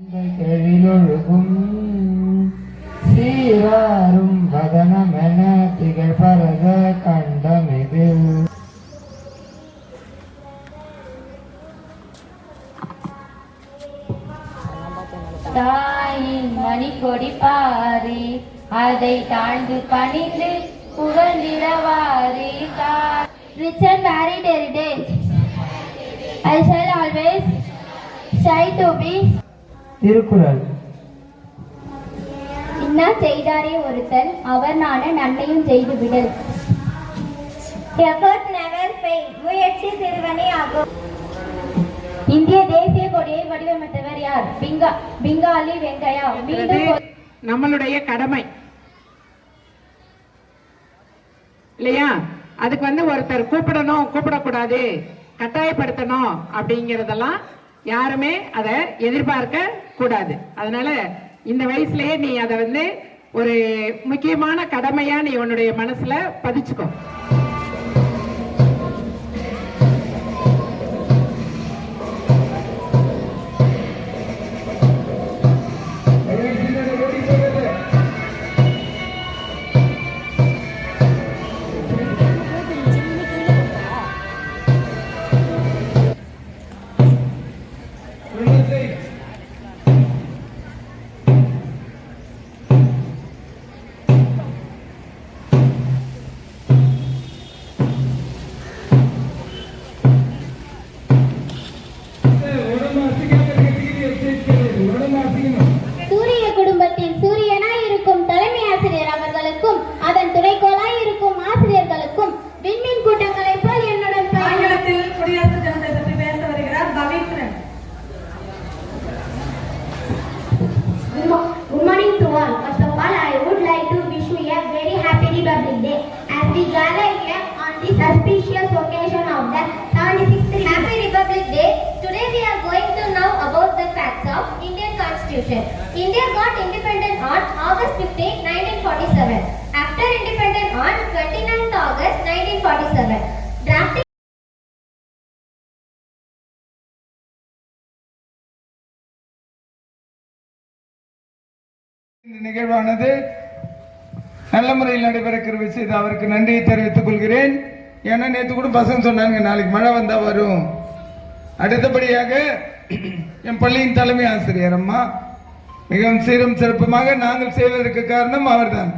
எழிலொழுகும் சீராரும் வதனமென திகழ் பரத கண்டமிது. தாயின் மணிக்கொடி பாரி அதை தாழ்ந்து பணிந்து புகழ்ந்திடவாரி. Rich and varied heritage. I shall always try to be. Thirukkural. இன்னா செய்தாரே ஒருத்தல் அவர் நான நன்மையும் செய்து விடல். Effort never fail. முயற்சி சிறுவனே ஆகும். இந்திய தேசிய கொடியை வடிவமைத்தவர் யார்? பிங்காலி வெங்கையா. நம்மளுடைய கடமை இல்லையா? அதுக்கு ஒருத்தர் கூப்பிடணும் கூப்பிடக்கூடாது கட்டாயப்படுத்தணும் அப்படிங்கறதெல்லாம் யாருமே அதை எதிர்பார்க்க கூடாது. அதனால இந்த வயசுலயே நீ அதை ஒரு முக்கியமான கடமையா நீ உன்னுடைய மனசுல பதிச்சுக்கோ. சூரிய குடும்பத்தின் சூரியனாய் இருக்கும் தலைமை ஆசிரியர் அவர்களுக்கும் அதன் துணைக்கோளாய் இருக்கும் ஆசிரியர்களுக்கும் விண்மீன் கூட்டங்களை போல் என்னுடன் ஆங்கிலத்தில் குடியரசு தினத்தை பற்றி பேச வருகிறார் Pavithran. Good morning to all. First of all, I would like to wish you a very happy Republic Day as we gather here on this auspicious occasion of the 76th Happy Republic Day. Today we are going to know about the facts of Indian Constitution. India got independent on August 15, 1947. After independence on 29th August 1947. Drafting இந்த நிகழ்வானது நல்ல முறையில் நடைபெற செய்து அவருக்கு நன்றியை தெரிவித்துக் கொள்கிறேன். ஏன்னா நேற்று கூட பசங்க சொன்னாங்க நாளைக்கு மழை வந்தா வரும். அடுத்தபடியாக என் பள்ளியின் தலைமை ஆசிரியர் அம்மா மிகவும் சீரும் சிறப்புமாக நாங்கள் செய்வதற்கு காரணம் அவர்தான்.